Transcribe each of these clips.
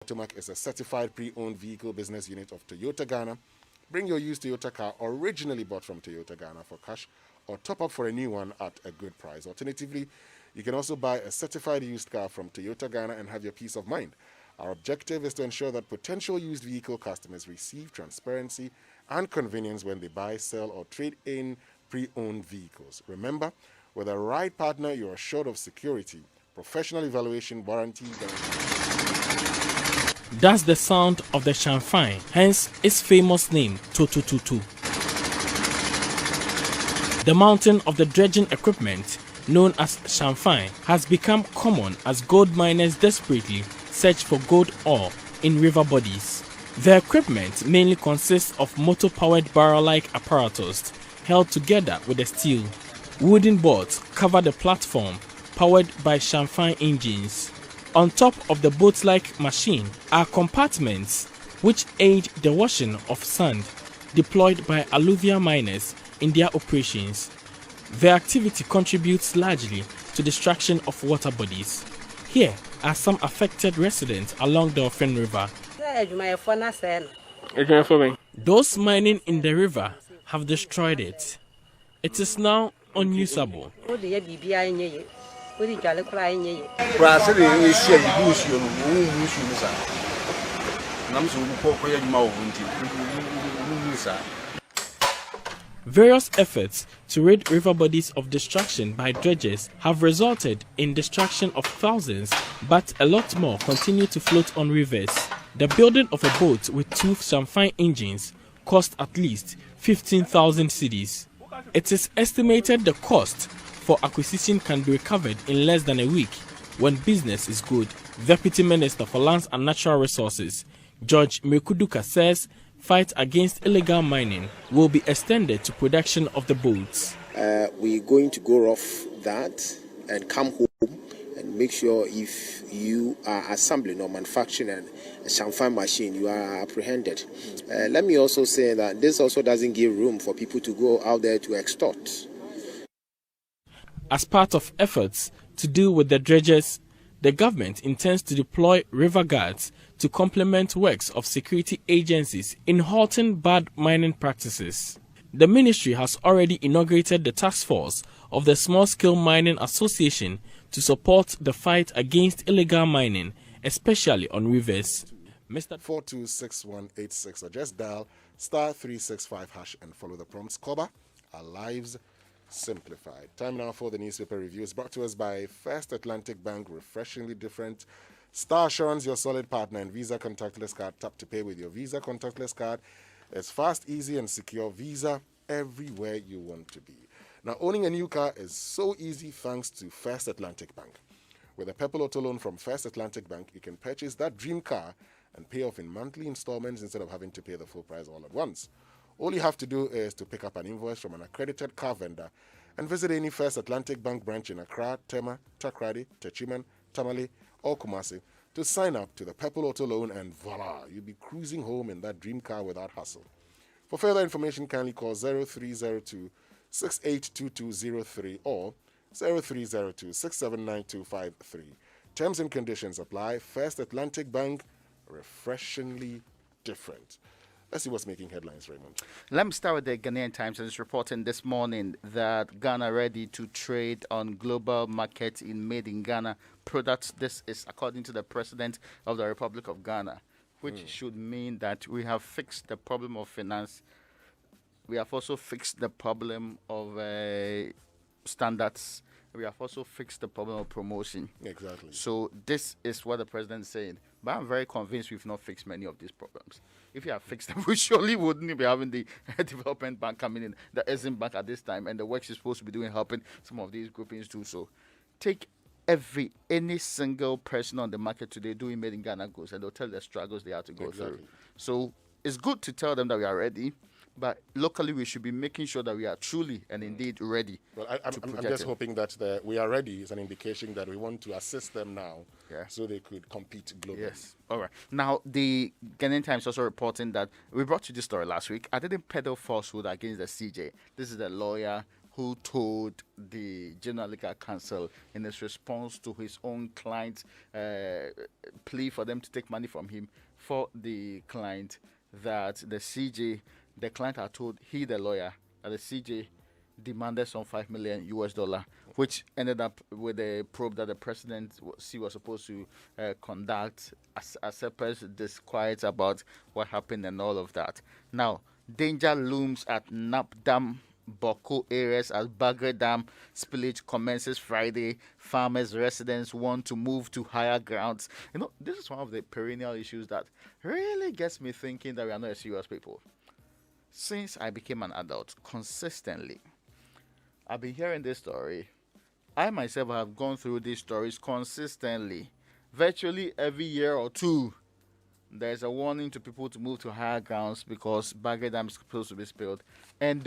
Automac is a certified pre-owned vehicle business unit of Toyota Ghana. Bring your used Toyota car originally bought from Toyota Ghana for cash or top up for a new one at a good price. Alternatively, you can also buy a certified used car from Toyota Ghana and have your peace of mind. Our objective is to ensure that potential used vehicle customers receive transparency and convenience when they buy, sell, or trade in pre-owned vehicles. Remember, with a right partner, you are assured of security, professional evaluation, warranty, guarantee. That's the sound of the Champagne, hence its famous name, Tutu. The mountain of the dredging equipment, known as Champagne, has become common as gold miners desperately search for gold ore in river bodies. The equipment mainly consists of motor-powered barrel-like apparatus held together with a steel. Wooden boards cover the platform, powered by Champagne engines. On top of the boat-like machine are compartments which aid the washing of sand deployed by alluvial miners in their operations. The activity contributes largely to destruction of water bodies. Here are some affected residents along the Ofen River. Those mining in the river have destroyed it. It is now unusable. Various efforts to rid river bodies of destruction by dredgers have resulted in destruction of thousands, but a lot more continue to float on rivers. The building of a boat with two Champagne engines cost at least 15,000 cedis. It is estimated the cost for acquisition can be recovered in less than a week when business is good. Deputy Minister for Lands and Natural Resources, George Mekuduka, says fight against illegal mining will be extended to production of the boats. We're going to go off that and come home and make sure if you are assembling or manufacturing a Champagne machine, you are apprehended. Let me also say that this also doesn't give room for people to go out there to extort. As part of efforts to deal with the dredgers, the government intends to deploy river guards to complement works of security agencies in halting bad mining practices. The ministry has already inaugurated the task force of the Small Scale Mining Association to support the fight against illegal mining, especially on rivers. Mr. 426186 or just dial *365# and follow the prompts. Koba, our lives simplified. Time now for the newspaper reviews brought to us by First Atlantic Bank, refreshingly different. Star Assurance, your solid partner, and Visa contactless card. Tap to pay with your Visa contactless card. It's fast, easy, and secure. Visa everywhere you want to be. Now, owning a new car is so easy thanks to First Atlantic Bank. With a Purple Auto Loan from First Atlantic Bank, you can purchase that dream car and pay off in monthly installments instead of having to pay the full price all at once. All you have to do is to pick up an invoice from an accredited car vendor and visit any First Atlantic Bank branch in Accra, Tema, Takrady, Techiman, Tamale, or Kumasi to sign up to the Purple Auto Loan, and voila, you'll be cruising home in that dream car without hassle. For further information, kindly call 0302 682203 or 0302 679253. Terms and conditions apply. First Atlantic Bank, refreshingly different. Let's see what's making headlines, Raymond. Let me start with the Ghanaian Times. It's reporting this morning that Ghana ready to trade on global market in made in Ghana products. This is according to the President of the Republic of Ghana, which should mean that we have fixed the problem of finance. We have also fixed the problem of standards. We have also fixed the problem of promotion. Exactly. So this is what the president is saying. But I'm very convinced we've not fixed many of these problems. If you have fixed them, we surely wouldn't be having the development bank coming in, the Exim Bank at this time, and the work she's supposed to be doing helping some of these groupings too. So take any single person on the market today doing made in Ghana goods, and they'll tell the struggles they have to go through. So it's good to tell them that we are ready. But locally, we should be making sure that we are truly and indeed ready. Well, I'm just hoping that we are ready is an indication that we want to assist them now so they could compete globally. Yes. All right. Now, the Ghanaian Times also reporting that we brought you this story last week. I didn't peddle falsehood against the CJ. This is the lawyer who told the General Legal Council in his response to his own client's plea for them to take money from him for the client that the client had told the lawyer, that the CJ demanded some $5 million US, which ended up with a probe that the presidency was supposed to conduct as separate disquiet about what happened and all of that. Now, danger looms at Nap Dam, Boko areas as Bagre Dam spillage commences Friday. Farmers, residents want to move to higher grounds. This is one of the perennial issues that really gets me thinking that we are not a serious people. Since I became an adult, consistently, I've been hearing this story. I myself have gone through these stories consistently. Virtually every year or two, there's a warning to people to move to higher grounds because Bagre Dam is supposed to be spilled. And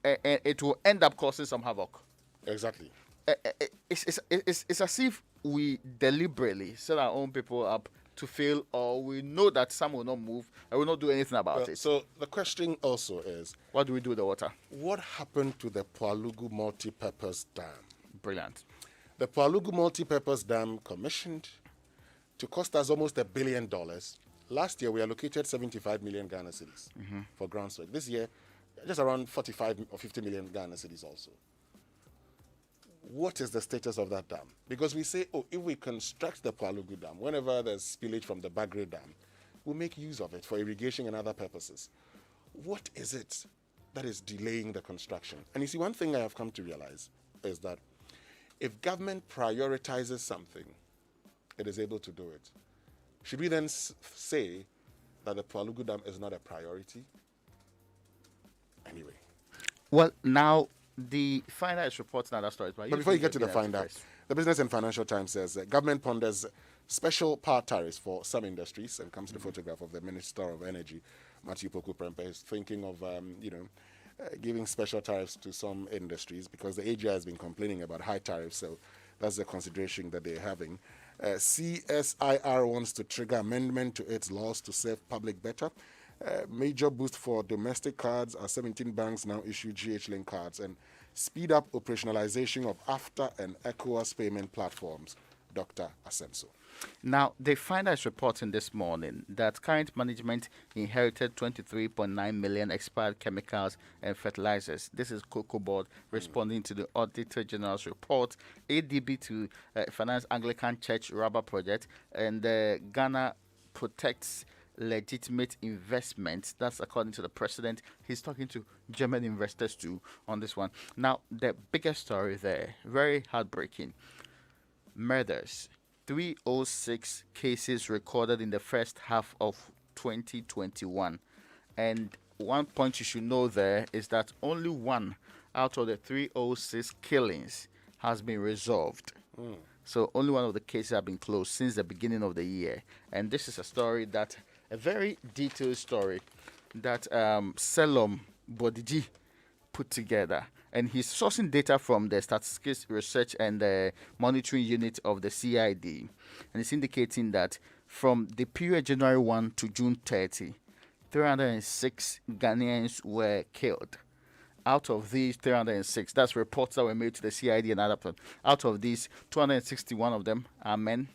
it will end up causing some havoc. Exactly. It's as if we deliberately set our own people up to fail, or we know that some will not move and will not do anything about it. So the question also is, what do we do with the water? What happened to the Poalugu multi-purpose dam? Brilliant. The Poalugu multi-purpose dam commissioned to cost us almost $1 billion. Last year, we allocated 75 million Ghana cedis for groundwork. This year, just around 45 or 50 million Ghana cedis also. What is the status of that dam? Because we say, if we construct the Poalugu Dam, whenever there's spillage from the Bagre Dam, we'll make use of it for irrigation and other purposes. What is it that is delaying the construction? And you see, one thing I have come to realize is that if government prioritizes something, it is able to do it. Should we then say that the Poalugu Dam is not a anyway? Well, now the Finder is reporting other stories. But before you get to the Finder, the Business and Financial Times says government ponders special power tariffs for some industries, and comes to the photograph of the Minister of Energy, Matthew Poku Prempeh, is thinking of giving special tariffs to some industries because the AGI has been complaining about high tariffs, so that's the consideration that they're having. CSIR wants to trigger amendment to its laws to serve public better. Major boost for domestic cards as 17 banks now issue GH-Link cards, and speed up operationalization of AFTA and ECOWAS payment platforms. Dr. Asenso. Now, the Finder is reporting this morning that current management inherited 23.9 million expired chemicals and fertilizers. This is Cocoa Board responding to the Auditor General's report. ADB to Finance Anglican Church Rubber Project, and Ghana protects legitimate investments. That's according to the president. He's talking to German investors too on this one. Now, the biggest story there, very heartbreaking. Murders. 306 cases recorded in the first half of 2021. And one point you should know there is that only one out of the 306 killings has been resolved. So only one of the cases have been closed since the beginning of the year. And this is a very detailed story that Selom Bodiji put together. And he's sourcing data from the Statistics Research and the Monitoring Unit of the CID. And it's indicating that from the period January 1 to June 30, 306 Ghanaians were killed. Out of these 306, that's reports that were made to the CID and other places. Out of these, 261 of them are men,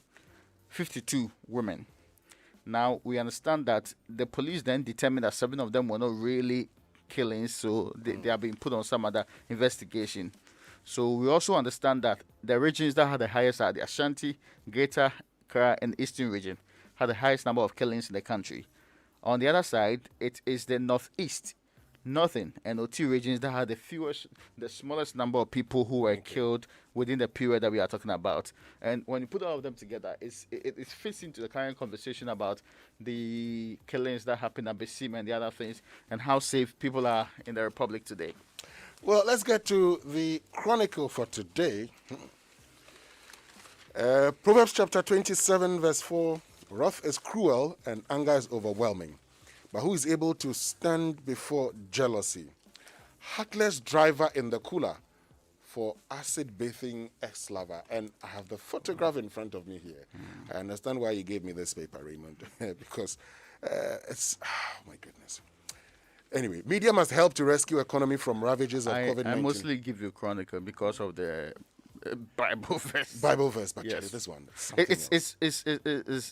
52 women. Now, we understand that the police then determined that 7 of them were not really killings, so they are being put on some other investigation. So we also understand that the regions that had the highest are the Ashanti, Greater Accra, and Eastern region had the highest number of killings in the country. On the other side, it is the Northeast, Northern, and OT regions that had the smallest number of people who were killed within the period that we are talking about. And when you put all of them together, it fits into the current conversation about the killings that happened at Besim and the other things, and how safe people are in the Republic today. Well, let's get to the chronicle for today. Proverbs chapter 27, verse 4. Wrath is cruel and anger is overwhelming, but who is able to stand before jealousy? Heartless driver in the cooler for acid-bathing ex-lover. And I have the photograph in front of me here. I understand why you gave me this paper, Raymond, because it's, oh my goodness. Anyway, media must help to rescue economy from ravages of COVID-19. I mostly give you Chronicle because of the Bible verse. Bible verse, but Yes. Charlie, this one. It's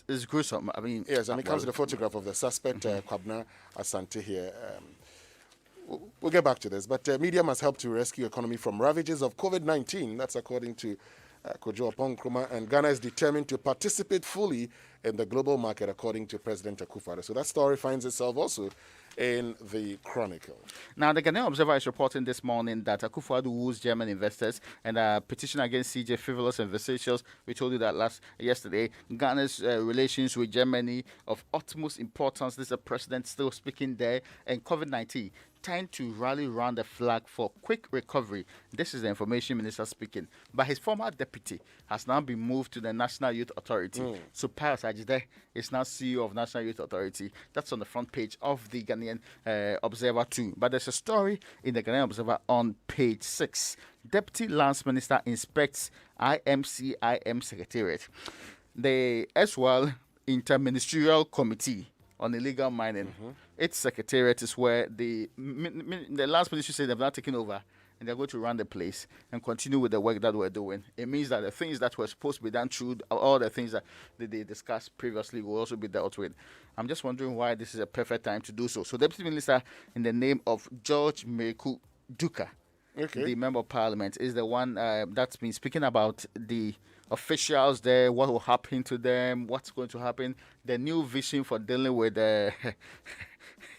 It's gruesome. I mean, yes, and it comes with a photograph of the suspect, Kwabna Asante here. We'll get back to this, but media must help to rescue economy from ravages of COVID-19. That's according to Kojo Nkrumah, and Ghana is determined to participate fully in the global market, according to President Akufo-Addo. So that story finds itself also in the Chronicle. Now, the Ghanaian Observer is reporting this morning that Akufo-Addo woos German investors and a petition against CJ frivolous and vexatious. We told you that yesterday. Ghana's relations with Germany of utmost importance. This is the president still speaking there. And COVID-19, time to rally round the flag for quick recovery. This is the information minister speaking. But his former deputy has now been moved to the National Youth Authority. So Pius Ajide is now CEO of National Youth Authority. That's on the front page of the Ghanaian Observer too. But there's a story in the Ghanaian Observer on page 6. Deputy Lance Minister inspects IMCIM Secretariat. The as-well Interministerial Committee on Illegal Mining. Its secretariat is where the last ministry said they've now taken over and they're going to run the place and continue with the work that we're doing. It means that the things that were supposed to be done through all the things that they discussed previously will also be dealt with. I'm just wondering why this is a perfect time to do so. So Deputy Minister in the name of George Meku Duka, the Member of Parliament, is the one that's been speaking about the officials there, what will happen to them, what's going to happen, the new vision for dealing with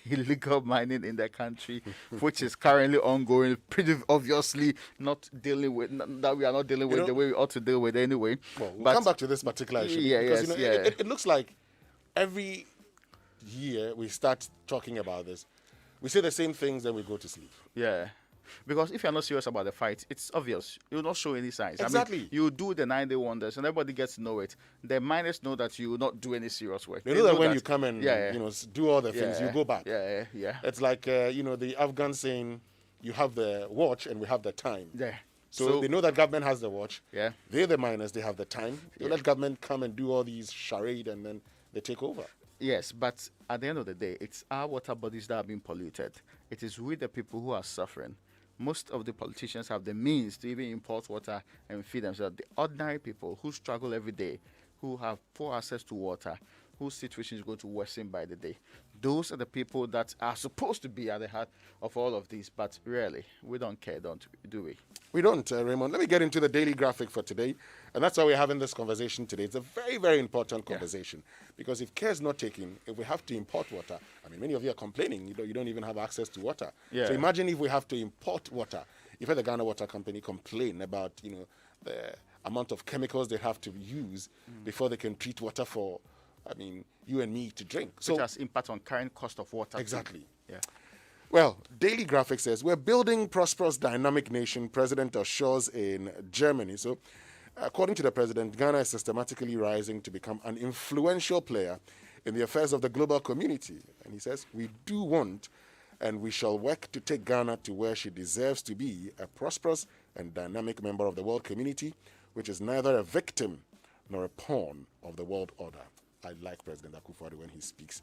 illegal mining in the country, which is currently ongoing, pretty obviously not dealing with, that we are not dealing with the way we ought to deal with anyway. Well, we'll come back to this particular issue. Because, it looks like every year we start talking about this. We say the same things, then we go to sleep. Yeah. Because if you're not serious about the fight, it's obvious. You'll not show any signs. Exactly. I mean, you do the 9-day wonders, and everybody gets to know it. The miners know that you will not do any serious work. They know that when you come and do all the things, you go back. Yeah. It's like the Afghans saying, you have the watch and we have the time. Yeah. So they know that government has the watch. Yeah. They're the miners, they have the time. They let government come and do all these charade and then they take over. Yes, but at the end of the day, it's our water bodies that are being polluted. It is we, the people, who are suffering. Most of the politicians have the means to even import water and feed themselves. The ordinary people who struggle every day, who have poor access to water, whose situation is going to worsen by the day. Those are the people that are supposed to be at the heart of all of this, but really, we don't care, do we? We don't, Raymond. Let me get into the daily graphic for today, and that's why we're having this conversation today. It's a very, very important conversation, because if care is not taken, if we have to import water, I mean, many of you are complaining, you don't even have access to water. Yeah. So imagine if we have to import water. You've heard the Ghana Water Company complain about, the amount of chemicals they have to use before they can treat water for, you and me to drink. So which has impact on current cost of water. Exactly. Yeah. Well, Daily Graphic says, we're building prosperous, dynamic nation, President assures in Germany. So, according to the President, Ghana is systematically rising to become an influential player in the affairs of the global community. And he says, we do want and we shall work to take Ghana to where she deserves to be, a prosperous and dynamic member of the world community, which is neither a victim nor a pawn of the world order. I like President Akufo-Addo when he speaks,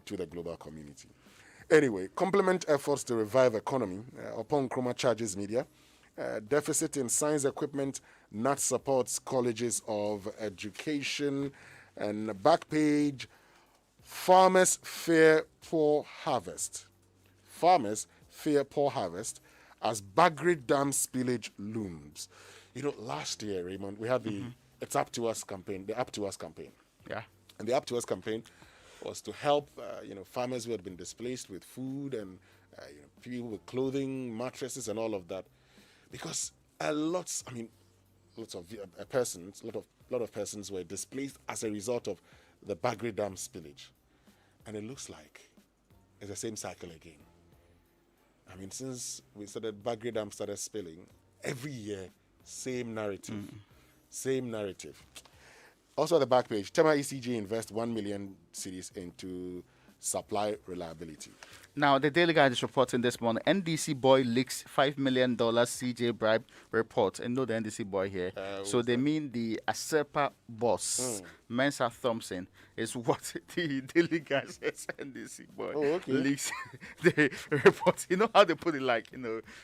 to the global community. Anyway, complement efforts to revive economy. Upon Nkrumah charges media. Deficit in science equipment not supports colleges of education. And back page, farmers fear poor harvest. Farmers fear poor harvest as Bagri Dam spillage looms. Last year, Raymond, we had the It's Up to Us campaign, the Up to Us campaign. Yeah. And the Up to Us campaign was to help, farmers who had been displaced with food and, people with clothing, mattresses, and all of that, because lots of persons, lot of persons were displaced as a result of the Bagri Dam spillage, and it looks like it's the same cycle again. Since we started, Bagri Dam started spilling, every year, same narrative, same narrative. Also, at the back page, Tema ECG invests 1 million cedis into supply reliability. Now, the Daily Guide is reporting this morning, NDC boy leaks $5 million CJ bribe report. And know the NDC boy here. So they mean the ASERPA boss, Mensa Thompson is what the Daily Guide says NDC boy leaks the report. You know how they put it, like,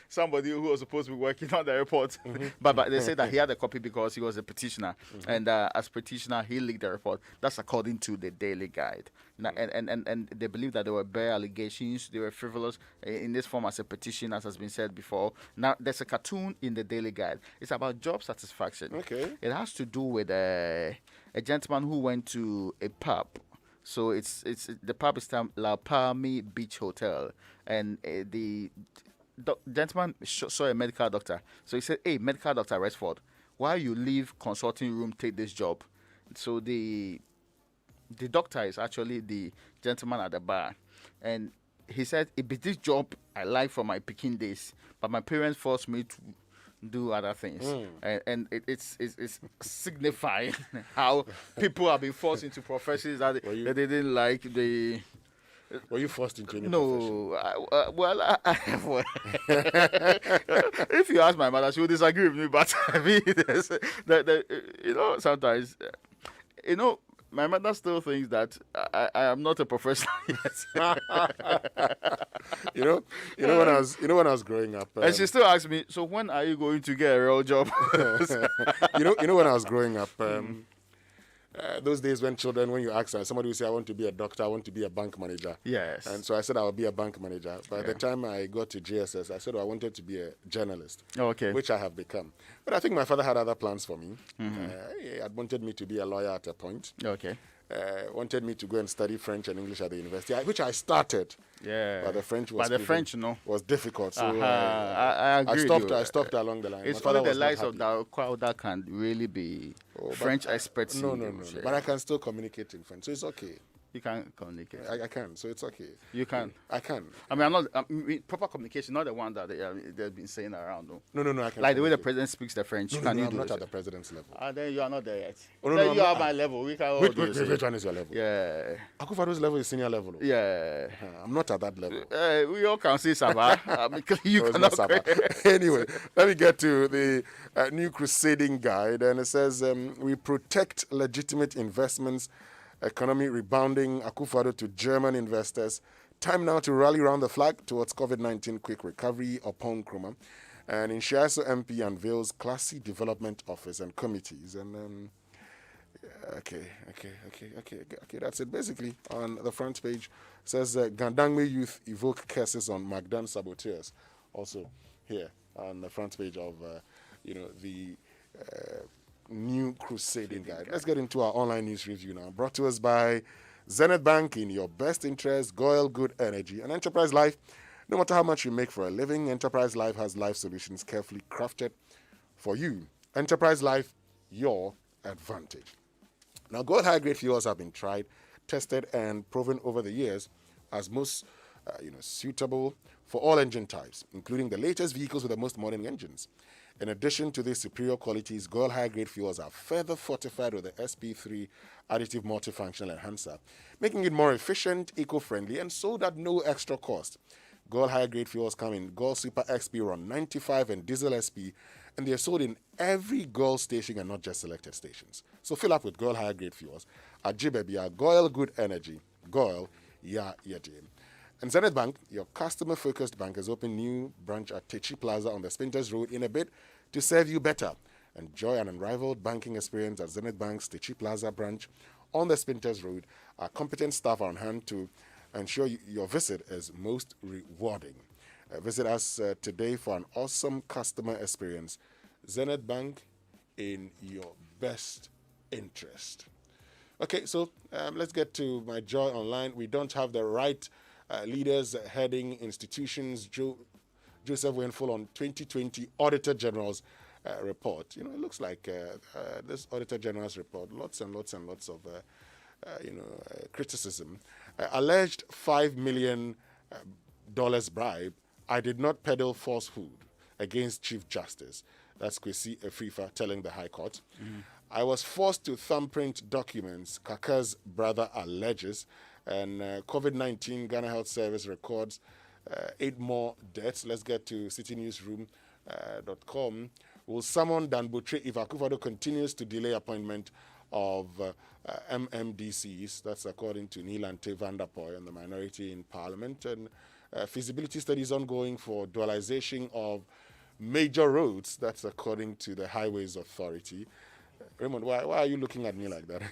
somebody who was supposed to be working on the report, but they say that he had a copy because he was a petitioner, and as petitioner he leaked the report. That's according to the Daily Guide. Now, and they believe that there were bare allegations, they were frivolous in this form as a petition, as has been said before. Now, there's a cartoon in the Daily Guide. It's about job satisfaction. Okay. It has to do with a gentleman who went to a pub. So it's the pub is La Palme Beach Hotel, and the gentleman saw a medical doctor. So he said, "Hey, medical doctor Resford, why you leave consulting room, take this job?" So the doctor is actually the gentleman at the bar, and he said, "It be this job I like from my picking days, but my parents forced me to do other things." And it's signifying how people have been forced into professions that they didn't like. Were you forced into any profession? No, I have one. If you ask my mother, she would disagree with me. But I mean, sometimes, my mother still thinks that I am not a professional yet. when I was growing up, and she still asks me, "So when are you going to get a real job?" when I was growing up, those days when you ask somebody will say, "I want to be a doctor, I want to be a bank manager." Yes. And so I said I would be a bank manager. By the time I got to GSS, I said I wanted to be a journalist. Okay. Which I have become. But I think my father had other plans for me. He had wanted me to be a lawyer at a point. Okay. Wanted me to go and study French and English at the university, which I started. Yeah. But the French was difficult. So I agree. I stopped along the line. It's only the likes of the crowd that can really be French experts. No. But I can still communicate in French, so it's okay. You can communicate. I can, so it's okay. You can. I can. I mean, I'm not proper communication, not the one that they've been saying around. No. I can. Like the way the president speaks the French. No, I'm not at the president's level. Then you are not there yet. Oh, no, then no, you are my level. We can. Which one is your level? Yeah. Akufado's level is senior level. Yeah. I'm not at that level. We all can see Sabah. You cannot. Anyway, let me get to the new crusading guide, and it says we protect legitimate investments. Economy rebounding, Akufo-Addo to German investors. Time now to rally around the flag towards COVID-19 quick recovery upon Nkrumah. And Inshiaso MP unveils classy development office and committees. And okay. That's it. Basically, on the front page, says Gandangme youth evoke curses on Magdan saboteurs. Also here on the front page of the new crusading guide. Let's get into our online news review now. Brought to us by Zenith Bank, in your best interest, Goyle Good Energy, and Enterprise Life. No matter how much you make for a living, Enterprise Life has life solutions carefully crafted for you. Enterprise Life, your advantage. Now, Goyle high-grade fuels have been tried, tested, and proven over the years as most suitable for all engine types, including the latest vehicles with the most modern engines. In addition to these superior qualities, Goyle high-grade fuels are further fortified with the SP3 additive multifunctional enhancer, making it more efficient, eco-friendly, and sold at no extra cost. Goyle high-grade fuels come in Goyle Super XP Run 95 and Diesel SP, and they are sold in every Goyle station and not just selected stations. So fill up with Goyle high-grade fuels at Jibebia, Goyle Good Energy, Goyle Ya Yeti. And Zenith Bank, your customer-focused bank, has opened new branch at Techi Plaza on the Spinters Road in a bid to serve you better. Enjoy an unrivaled banking experience at Zenith Bank's Techi Plaza branch on the Spinters Road. Our competent staff are on hand to ensure your visit is most rewarding. Visit us today for an awesome customer experience. Zenith Bank, in your best interest. Okay, so let's get to my Joy Online. We don't have the right leaders heading institutions. Joseph Wainfull on 2020 Auditor General's report. It looks like this Auditor General's report, lots and lots of criticism. Alleged $5 million bribe. I did not peddle falsehood against Chief Justice. That's Kwesi Afrifa telling the High Court. I was forced to thumbprint documents, Kaka's brother alleges. And COVID-19, Ghana Health Service records 8 more deaths. Let's get to citynewsroom.com. Will someone Dan Butre if Akufo-Addo continues to delay appointment of MMDCs. That's according to Neil and Tay van der Poy and the minority in Parliament. And feasibility studies ongoing for dualization of major roads. That's according to the Highways Authority. Raymond, why are you looking at me like that?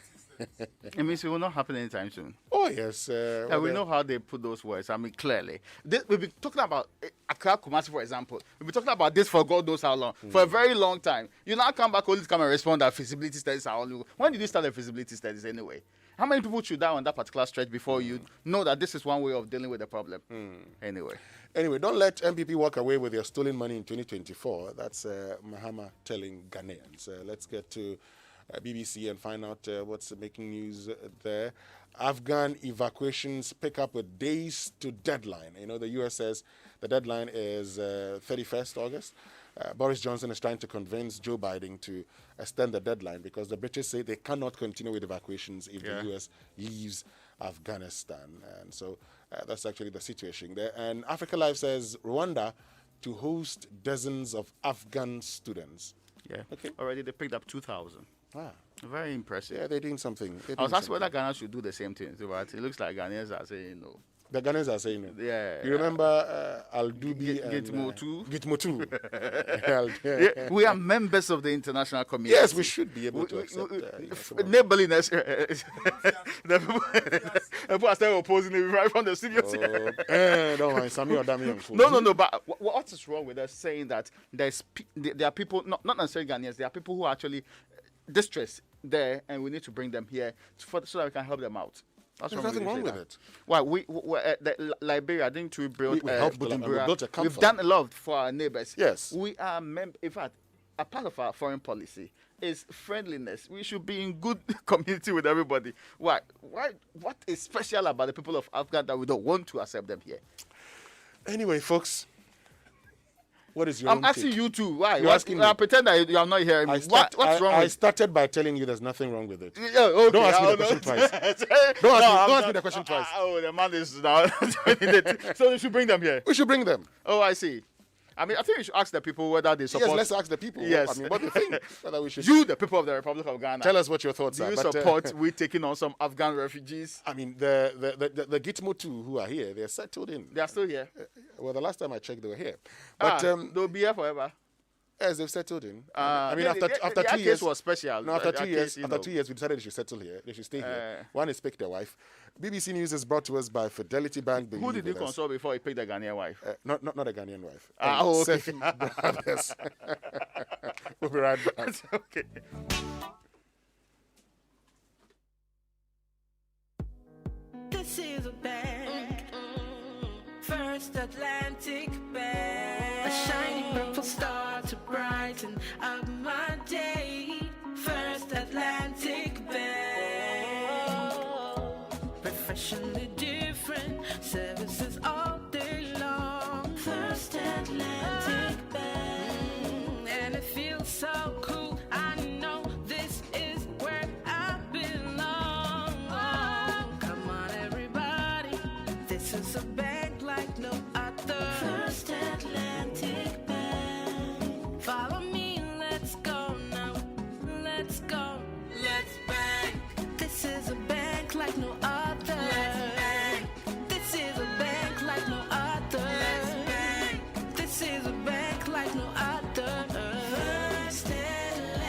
It means it will not happen anytime soon. Oh, yes. And we know how they put those words. I mean, clearly. We've been talking about Accra Kumasi, for example. We've been talking about this for God knows how long. For a very long time. You now come back only to come and respond that feasibility studies are only. When did you start the feasibility studies anyway? How many people should die on that particular stretch before you know that this is one way of dealing with the problem? Anyway, don't let MPP walk away with your stolen money in 2024. That's Mahama telling Ghanaians. Let's get to BBC and find out what's making news there. Afghan evacuations pick up with days to deadline. You know, the US says the deadline is 31st August. Boris Johnson is trying to convince Joe Biden to extend the deadline because the British say they cannot continue with evacuations if the US leaves Afghanistan. And so that's actually the situation there. And Africa Live says Rwanda to host dozens of Afghan students. Yeah. Okay. Already they picked up 2,000. Ah. Very impressive. Yeah, they're doing something. I was asked whether Ghana should do the same thing, but it looks like Ghanaians are saying no. The Ghanaians are saying no. Yeah. You remember Al-Dubi and Gitmo too? Gitmo too. Yeah, we are members of the international community. Yes, we should be able to accept neighborliness. The people are still opposing it right from the studio. Don't mind, Sammy or Damian. No. But what is wrong with us saying that there are people, not necessarily Ghanaians, there are people who are actually distressed there, and we need to bring them here so that we can help them out. There's nothing wrong with it. Well, Liberia, didn't we build Bujumbura? We built a camp. We've done a lot for our neighbors. Yes. We are, in fact, a part of our foreign policy is friendliness. We should be in good community with everybody. Why? What is special about the people of Afghanistan that we don't want to accept them here? Anyway, folks, what is your I'm asking you too. Why? You're asking me. I pretend that you are not hearing me. What's wrong with it? I started by telling you there's nothing wrong with it. Yeah, okay. Don't ask me the question twice. Don't ask me the question twice. Oh, the man is now joining it. So we should bring them here. We should bring them. Oh, I see. I mean, I think we should ask the people whether they support. Yes, let's ask the people. Yes. I mean, what do you think? Whether we should. You, the people of the Republic of Ghana. Tell us what your thoughts are. Do you support we taking on some Afghan refugees? I mean, the Gitmo 2 who are here, they're settled in. They are still here. Well, the last time I checked, they were here. But they'll be here forever. Yes, they've settled in. I mean, after 2 years, case was special. No, after 2 years, after 2 years, we decided they should settle here. They should stay here. One is pick their wife. BBC News is brought to us by Fidelity Bank. Who did you consult before he picked the Ghanaian wife? Not a Ghanaian wife. Okay. Sefi Brothers. We'll be right back. Okay. This is a bank, First Atlantic Bank, a shiny purple star to brighten up my day. First Atlantic Bank, professionally different services all day long. First Atlantic Bank, and it feels so cool. I know this is where I belong. Oh, come on, everybody, this is a bank like no other. First Atlantic Bank. Follow me, let's go now. Let's go. Let's bank. This is a bank like no other. Let's bank. This is a bank like no other. Let's bank. This is a bank like no other. First Atlantic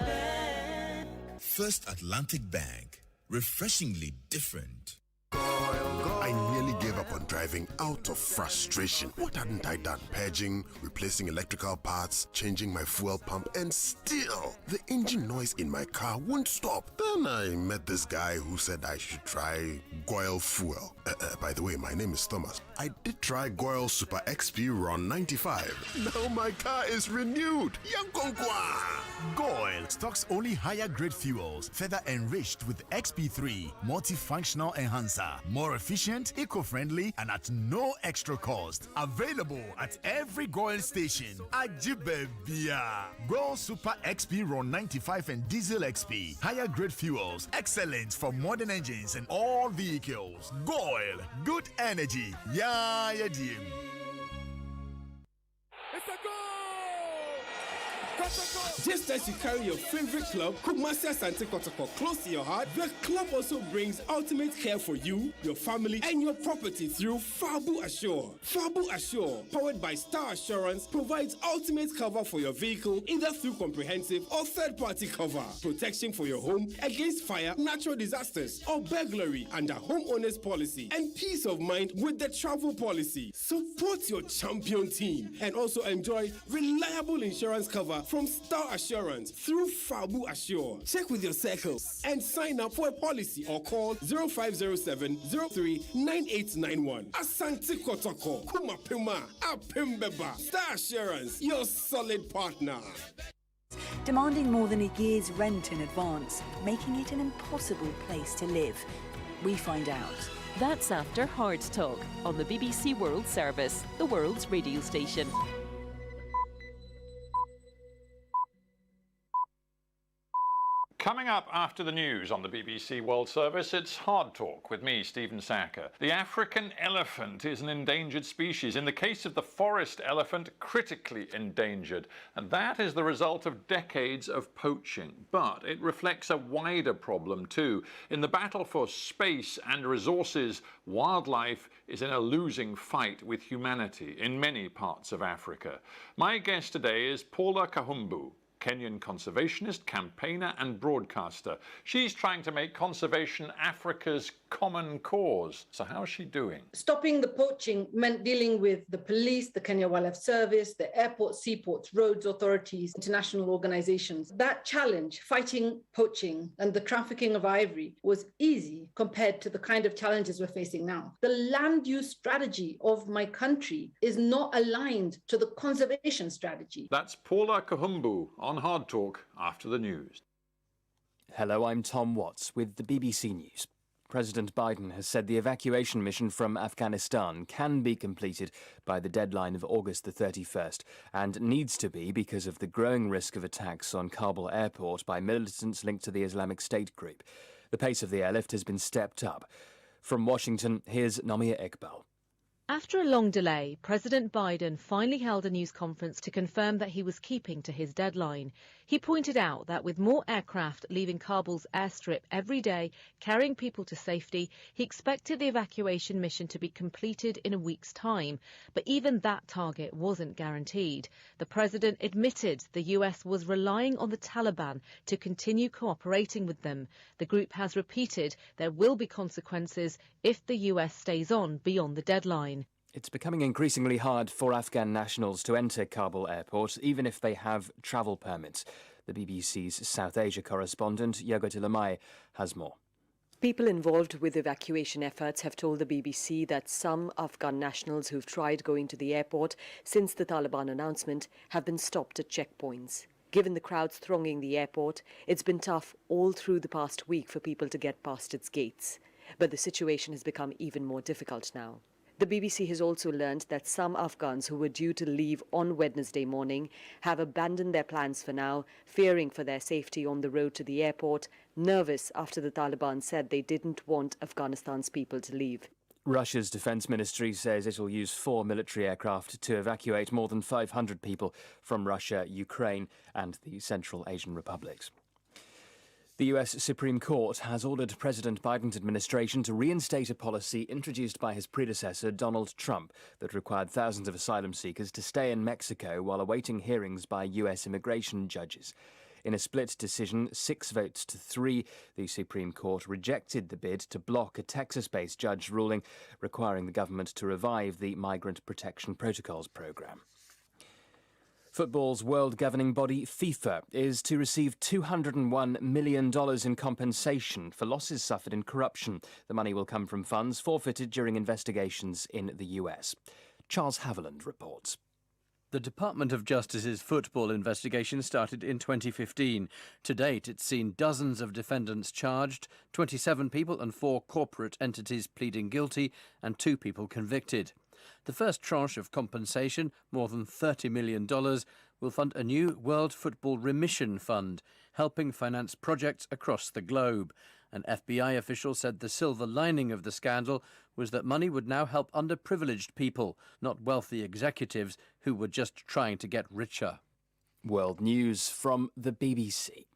Bank. First Atlantic Bank. Refreshingly different. I nearly gave up on driving out of frustration. What hadn't I done? Purging, replacing electrical parts, changing my fuel pump, and still, the engine noise in my car won't stop. Then I met this guy who said I should try Goil Fuel. By the way, my name is Thomas. I did try Goil Super XP Ron 95. Now my car is renewed. Yankonkwa! Goil stocks only higher grade fuels, further enriched with XP3 multifunctional enhancer. More efficient, eco-friendly, and at no extra cost. Available at every Goil station. Ajibebia. Goil Super XP Ron 95 and Diesel XP. Higher grade fuels. Excellent for modern engines and all vehicles. Goil. Good energy. Yeah, yeah, dear. It's a goal! Just as you carry your favorite club, Kumasi Asante Kotoko, close to your heart, the club also brings ultimate care for you, your family, and your property through Fabu Assure. Fabu Assure, powered by Star Assurance, provides ultimate cover for your vehicle, either through comprehensive or third-party cover. Protection for your home against fire, natural disasters, or burglary under homeowners policy, and peace of mind with the travel policy. Support your champion team and also enjoy reliable insurance cover from Star Assurance through Fabu Assure. Check with your circles and sign up for a policy or call 0507 03 9891. Asante Kotoko, Kumapima, Apimbeba. Star Assurance, your solid partner. Demanding more than a year's rent in advance, making it an impossible place to live. We find out. That's after Hard Talk on the BBC World Service, the world's radio station. Coming up after the news on the BBC World Service, it's Hard Talk with me, Stephen Sacker. The African elephant is an endangered species. In the case of the forest elephant, critically endangered. And that is the result of decades of poaching. But it reflects a wider problem too. In the battle for space and resources, wildlife is in a losing fight with humanity in many parts of Africa. My guest today is Paula Kahumbu, Kenyan conservationist, campaigner and broadcaster. She's trying to make conservation Africa's common cause. So how's she doing? Stopping the poaching meant dealing with the police, the Kenya Wildlife Service, the airports, seaports, roads authorities, international organizations. That challenge, fighting poaching and the trafficking of ivory, was easy compared to the kind of challenges we're facing now. The land use strategy of my country is not aligned to the conservation strategy. That's Paula Kahumbu on Hard Talk after the news. Hello, I'm Tom Watts with the BBC News. President Biden has said the evacuation mission from Afghanistan can be completed by the deadline of August the 31st and needs to be because of the growing risk of attacks on Kabul airport by militants linked to the Islamic State group. The pace of the airlift has been stepped up. From Washington, here's Namia Iqbal. After a long delay, President Biden finally held a news conference to confirm that he was keeping to his deadline. He pointed out that with more aircraft leaving Kabul's airstrip every day, carrying people to safety, he expected the evacuation mission to be completed in a week's time. But even that target wasn't guaranteed. The president admitted the US was relying on the Taliban to continue cooperating with them. The group has repeated there will be consequences if the US stays on beyond the deadline. It's becoming increasingly hard for Afghan nationals to enter Kabul airport, even if they have travel permits. The BBC's South Asia correspondent, Yogoti Lamai, has more. People involved with evacuation efforts have told the BBC that some Afghan nationals who've tried going to the airport since the Taliban announcement have been stopped at checkpoints. Given the crowds thronging the airport, it's been tough all through the past week for people to get past its gates. But the situation has become even more difficult now. The BBC has also learned that some Afghans who were due to leave on Wednesday morning have abandoned their plans for now, fearing for their safety on the road to the airport, nervous after the Taliban said they didn't want Afghanistan's people to leave. Russia's defense ministry says it will use 4 military aircraft to evacuate more than 500 people from Russia, Ukraine and the Central Asian republics. The US Supreme Court has ordered President Biden's administration to reinstate a policy introduced by his predecessor, Donald Trump, that required thousands of asylum seekers to stay in Mexico while awaiting hearings by US immigration judges. In a split decision, 6 votes to 3, the Supreme Court rejected the bid to block a Texas-based judge ruling requiring the government to revive the Migrant Protection Protocols program. Football's world governing body, FIFA, is to receive $201 million in compensation for losses suffered in corruption. The money will come from funds forfeited during investigations in the US. Charles Haviland reports. The Department of Justice's football investigation started in 2015. To date, it's seen dozens of defendants charged, 27 people and 4 corporate entities pleading guilty, and 2 people convicted. The first tranche of compensation, more than $30 million, will fund a new World Football Remission Fund, helping finance projects across the globe. An FBI official said the silver lining of the scandal was that money would now help underprivileged people, not wealthy executives who were just trying to get richer. World News from the BBC.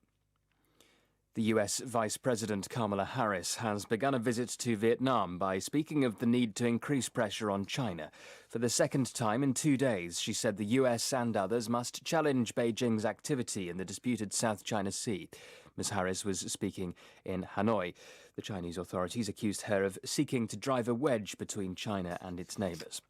The US Vice President Kamala Harris has begun a visit to Vietnam by speaking of the need to increase pressure on China. For the second time in 2 days, she said the US and others must challenge Beijing's activity in the disputed South China Sea. Ms. Harris was speaking in Hanoi. The Chinese authorities accused her of seeking to drive a wedge between China and its neighbours.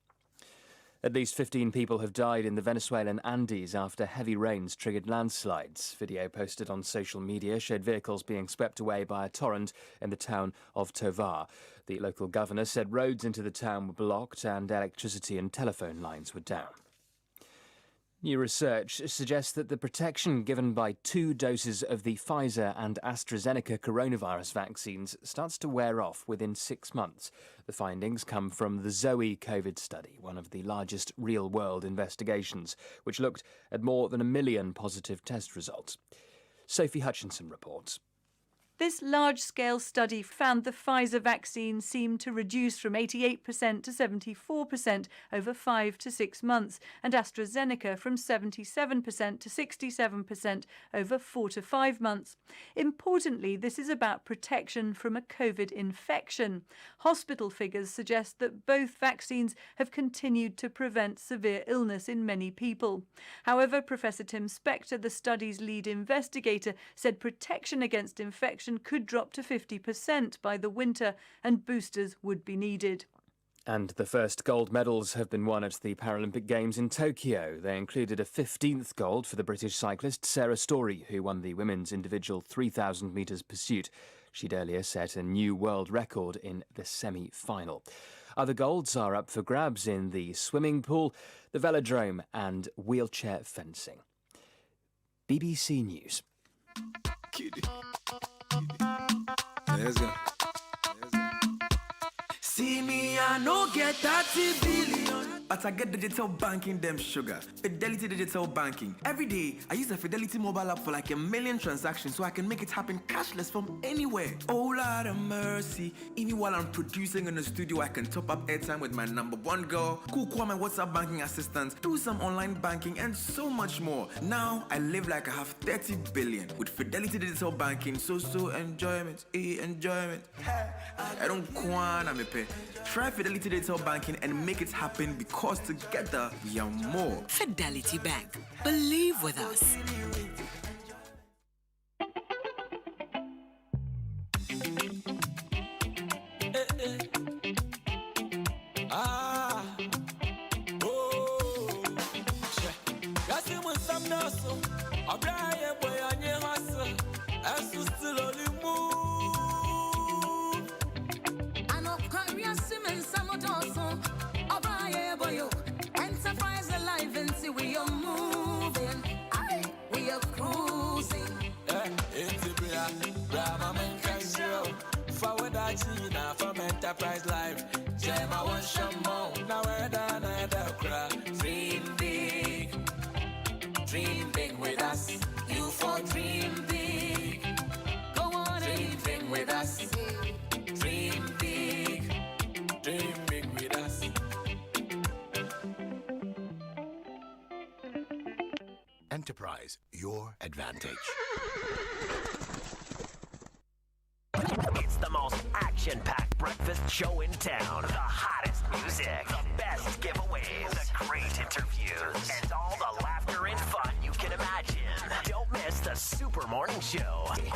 At least 15 people have died in the Venezuelan Andes after heavy rains triggered landslides. Video posted on social media showed vehicles being swept away by a torrent in the town of Tovar. The local governor said roads into the town were blocked and electricity and telephone lines were down. New research suggests that the protection given by 2 doses of the Pfizer and AstraZeneca coronavirus vaccines starts to wear off within 6 months. The findings come from the Zoe COVID study, one of the largest real-world investigations, which looked at more than 1 million positive test results. Sophie Hutchinson reports. This large-scale study found the Pfizer vaccine seemed to reduce from 88% to 74% over 5 to 6 months, and AstraZeneca from 77% to 67% over 4 to 5 months. Importantly, this is about protection from a COVID infection. Hospital figures suggest that both vaccines have continued to prevent severe illness in many people. However, Professor Tim Spector, the study's lead investigator, said protection against infection could drop to 50% by the winter and boosters would be needed. And the first gold medals have been won at the Paralympic Games in Tokyo. They included a 15th gold for the British cyclist Sarah Storey, who won the women's individual 3,000 metres pursuit. She'd earlier set a new world record in the semi-final. Other golds are up for grabs in the swimming pool, the velodrome and wheelchair fencing. BBC News. Let's go. See me, I no get 30 billion, but I get digital banking, them sugar. Fidelity Digital Banking. Every day, I use the Fidelity mobile app for like 1 million transactions so I can make it happen cashless from anywhere. Oh, Lord of mercy. Even while I'm producing in the studio, I can top up airtime with my #1 girl, call my WhatsApp banking assistant, do some online banking, and so much more. Now, I live like I have 30 billion with Fidelity Digital Banking. So enjoyment, enjoyment. I don't want to pay. Try Fidelity Digital Banking and make it happen because together we are more. Fidelity Bank. Believe with us. Enterprise alive and see we are moving. We are cruising. It's a Brahma man can show. Forward China from Enterprise Live. Jam I want some more. Now we're done at the crowd. Dream big with us. You for dream big. Go on, dream big with us. Dream big with us. Enterprise, your advantage. It's the most action-packed breakfast show in town. The hottest music, the best giveaways, the great interviews, and all the laughter and fun you can imagine. Don't miss the Super Morning Show.